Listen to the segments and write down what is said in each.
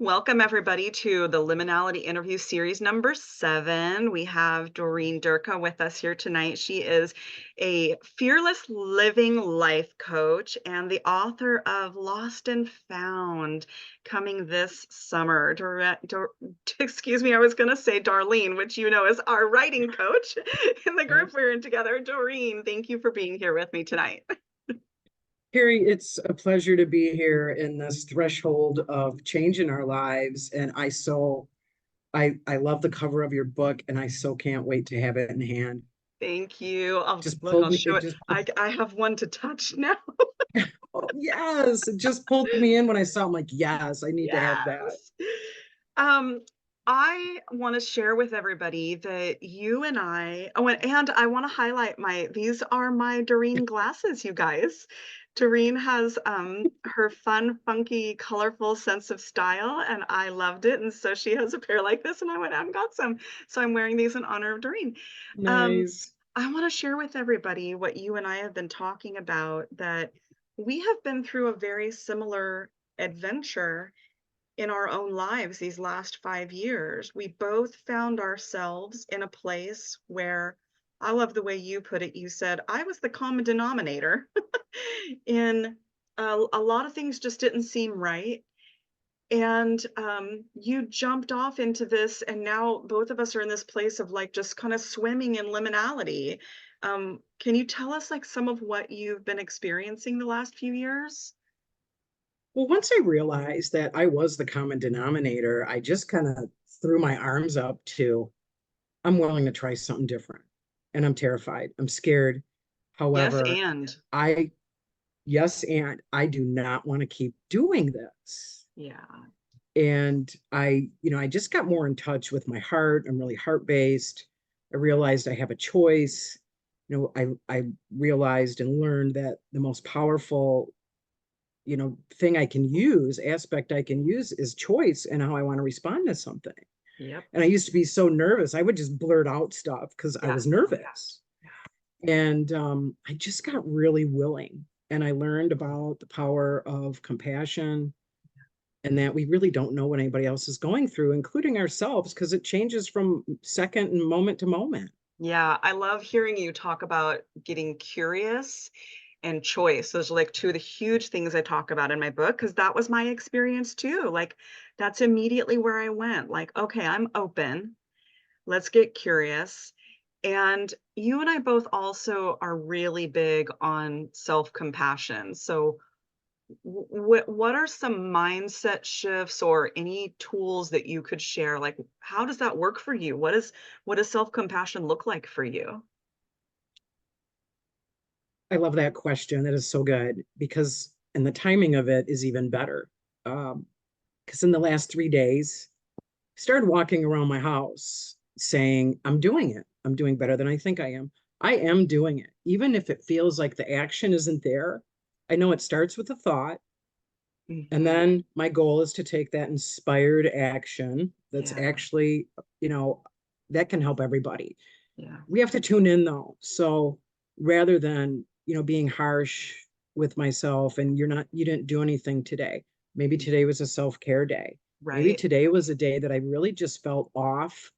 Welcome, everybody, to the Liminality interview series number 7. We have Doreen Durka with us here tonight. She is a fearless living life coach and the author of Lost and Found, coming this summer. Excuse me, I was going to say Darlene, which you know is our writing coach in the group Yes. we're in together. Doreen, thank you for being here with me tonight. Carrie, it's a pleasure to be here in this threshold of change in our lives. And I love the cover of your book, and I so can't wait to have it in hand. Thank you. Just Look, pulled I'll me, show it it. just I have one to touch now. oh yes, it just pulled me in when I saw it. I'm like, yes, I need to have that. Yes. Um, I want to share with everybody that you and and I want to highlight these are my Doreen glasses, you guys. Doreen has her fun, funky, colorful sense of style, and I loved it. And so she has a pair like this, and I went out and got some. So I'm wearing these in honor of Doreen. Um, Nice. I want to share with everybody what you and I have been talking about, that we have been through a very similar adventure in our own lives these last 5 years. We both found ourselves in a place where, I love the way you put it. You said, I was the common denominator in a lot of things just didn't seem right. And you jumped off into this, and now both of us are in this place of like just kind of swimming in liminality. Can you tell us like some of what you've been experiencing the last few years? Well, once I realized that I was the common denominator, I just kind of threw my arms up to, I'm willing to try something different. And I'm terrified. I'm scared. Yes, However, and I, yes, and I do not want to keep doing this. yeah. And I just got more in touch with my heart. I'm really heart based. I realized I have a choice. I realized and learned that the most powerful, thing I can use, aspect I can use, is choice and how I want to respond to something. Yep. And I used to be so nervous. I would just blurt out stuff because I Yeah. was nervous. And I just got really willing. And I learned about the power of compassion, and that we really don't know what anybody else is going through, including ourselves, because it changes from second and moment to moment. Yeah, I love hearing you talk about getting curious and choice. Those are like two of the huge things I talk about in my book, because that was my experience too. Like, that's immediately where I went. Like, okay, I'm open. Let's get curious. And you and I both also are really big on self-compassion. So what are some mindset shifts or any tools that you could share? Like, how does that work for you? What does self-compassion look like for you? I love that question. That is so good because, and the timing of it is even better. Because in the last 3 days, I started walking around my house saying, I'm doing it. I'm doing better than I think I am. I am doing it. Even if it feels like the action isn't there, I know it starts with a thought. And Mhm. then my goal is to take that inspired action that's Yeah, actually, you know, that can help everybody. yeah, We have to tune in though. So rather than, being harsh with myself and you didn't do anything today. Maybe mm, today was a self-care day. Maybe right, today was a day that I really just felt off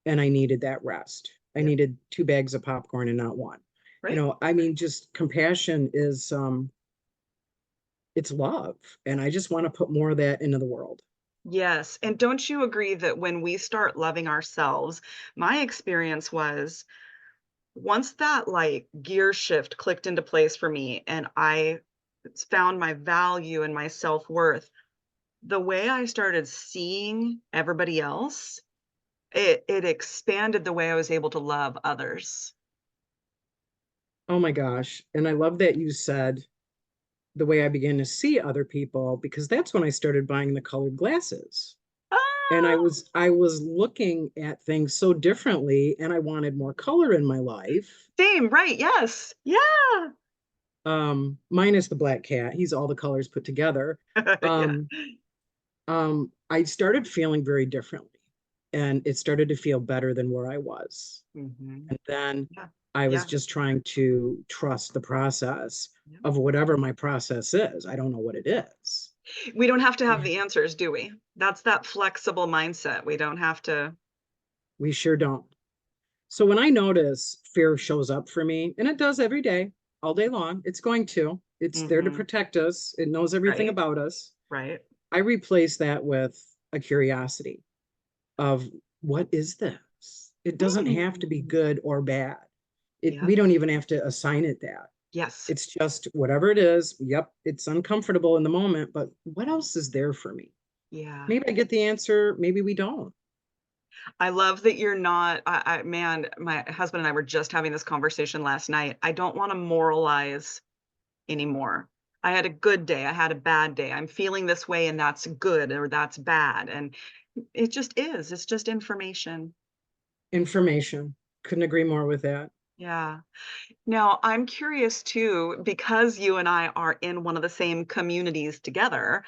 and I needed that rest. I yep, needed 2 bags of popcorn and not one. right. I mean, just compassion is it's love. And I just want to put more of that into the world. Yes, and don't you agree that when we start loving ourselves, my experience was once that, like, gear shift clicked into place for me and I found my value and my self-worth, the way I started seeing everybody else, it expanded the way I was able to love others. Oh my gosh. And I love that you said the way I began to see other people, because that's when I started buying the colored glasses. And I Ah, was I was looking at things so differently, and I wanted more color in my life. same, right, yes. Yeah. Minus the black cat. He's all the colors put together. Yeah. Um, I started feeling very differently, and it started to feel better than where I was. Mhm. And then Yeah. I was Yeah. just trying to trust the process Yeah. of whatever my process is. I don't know what it is. We don't have to have Yeah, the answers, do we? That's that flexible mindset. We don't have to. we sure don't. So when I notice fear shows up for me, and it does every day, all day long, it's going to, it's there to Mhm. protect us. It knows everything Right, about us. right. I replace that with a curiosity of what is this? It doesn't have to be Mm. good or bad. We Yep. don't even have to assign it that. Yes. It's just whatever it is. Yep, it's uncomfortable in the moment, but what else is there for me? Yeah. Maybe I get the answer, maybe we don't. I love that you're not man, my husband and I were just having this conversation last night. I don't wanna moralize anymore. I had a good day, I had a bad day. I'm feeling this way and that's good or that's bad, and it just is. It's just information. Information. Couldn't agree more with that. Yeah. Now, I'm curious too, because you and I are in one of the same communities together,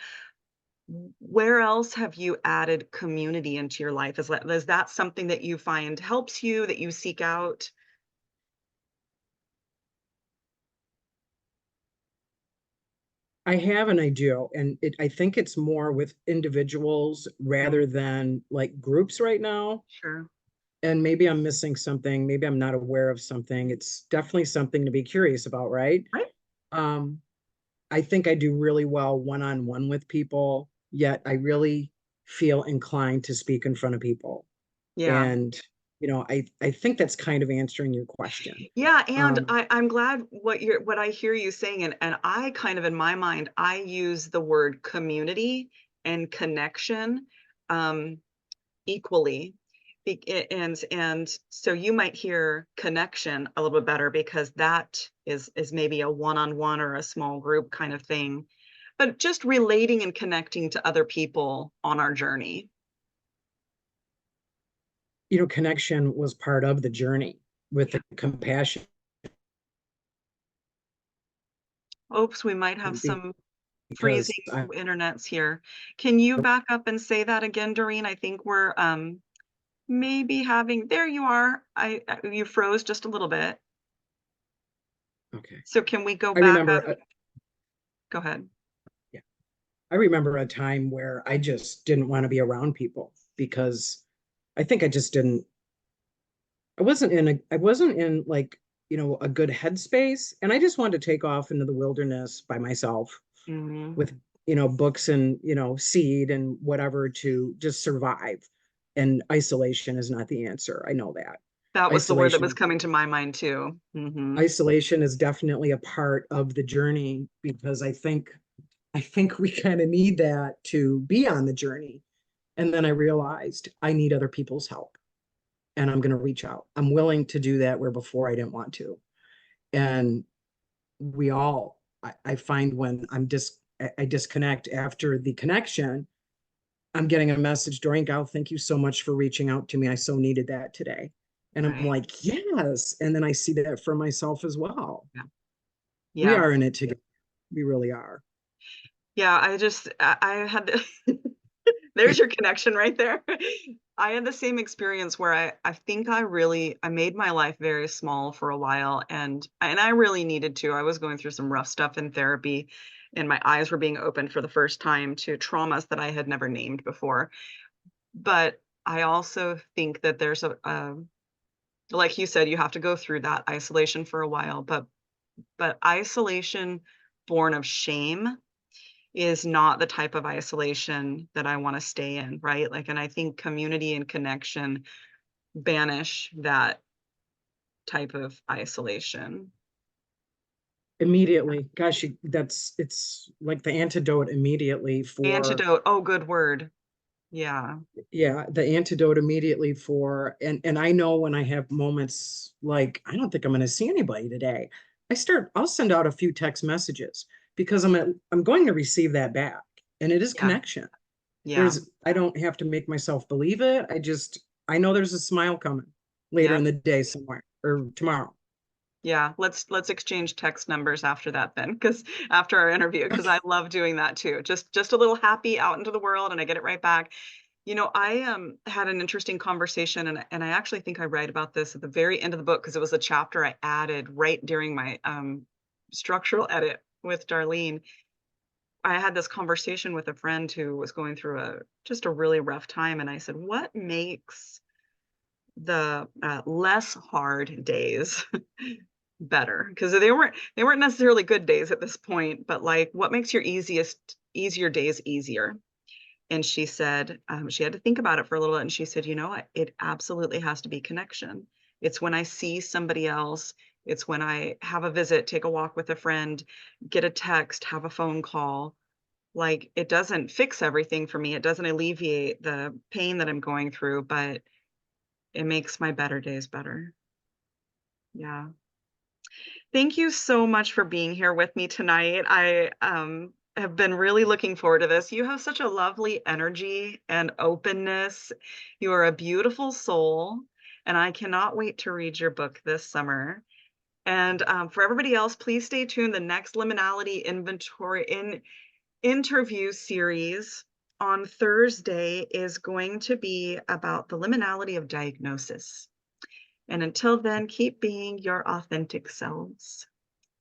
where else have you added community into your life? Is that something that you find helps you, that you seek out? I have an idea, and I think it's more with individuals Mm, rather than like groups right now. sure. And maybe I'm missing something. Maybe I'm not aware of something. It's definitely something to be curious about, right? Right? Um, I think I do really well one on one with people, yet I really feel inclined to speak in front of people. Yeah. And, I think that's kind of answering your question. Yeah, and Um, I'm glad what I hear you saying, and I kind of in my mind, I use the word community and connection, um, equally. And so you might hear connection a little bit better because that is maybe a one-on-one or a small group kind of thing. But just relating and connecting to other people on our journey. connection was part of the journey with Yeah. the compassion Oops, we might have some because freezing internets here. Can you back up and say that again, Doreen? I think we're maybe having there you are. You froze just a little bit. okay. So can we go I back remember up? Go ahead. yeah, I remember a time where I just didn't want to be around people because I think I just didn't I wasn't in like, a good headspace, and I just wanted to take off into the wilderness by myself Mhm. with, books and, seed and whatever to just survive. And isolation is not the answer. I know that. That was the word that was Isolation coming to my mind too. Mhm. isolation is definitely a part of the journey because I think we kind of need that to be on the journey. And then I realized I need other people's help and I'm going to reach out. I'm willing to do that where before I didn't want to. And I find when I disconnect after the connection, I'm getting a message, Doreen Gal, thank you so much for reaching out to me. I so needed that today. And I'm Right. like, yes. And then I see that for myself as well. Yeah. We Yeah. are in it together. We really are. Yeah, I had there's your connection right there. I had the same experience where I think I made my life very small for a while, and I really needed to. I was going through some rough stuff in therapy, and my eyes were being opened for the first time to traumas that I had never named before. But I also think that there's like you said, you have to go through that isolation for a while, but isolation born of shame is not the type of isolation that I wanna stay in, right? Like, and I think community and connection banish that type of isolation. Immediately. Gosh, it's like the antidote immediately for, Antidote, oh, good word. Yeah, yeah, the antidote immediately for, and I know when I have moments like, I don't think I'm going to see anybody today. I'll send out a few text messages because I'm going to receive that back. And it is yeah, connection. yeah, I don't have to make myself believe it. I know there's a smile coming later yeah, in the day somewhere or tomorrow. yeah. Let's exchange text numbers after that then, because after our interview, because I love doing that too. Just a little happy out into the world, and I get it right back. I had an interesting conversation, and I actually think I write about this at the very end of the book because it was a chapter I added right during my structural edit with Darlene. I had this conversation with a friend who was going through just a really rough time, and I said, "What makes the less hard days better?" Because they weren't necessarily good days at this point, but like, what makes your easier days easier? And she said, she had to think about it for a little bit, and she said, "You know what? It absolutely has to be connection. It's when I see somebody else. It's when I have a visit, take a walk with a friend, get a text, have a phone call. Like, it doesn't fix everything for me. It doesn't alleviate the pain that I'm going through, but it makes my better days better." Yeah. Thank you so much for being here with me tonight. I have been really looking forward to this. You have such a lovely energy and openness. You are a beautiful soul, and I cannot wait to read your book this summer. And for everybody else, please stay tuned. The next Liminality interview series on Thursday is going to be about the liminality of diagnosis. And until then, keep being your authentic selves.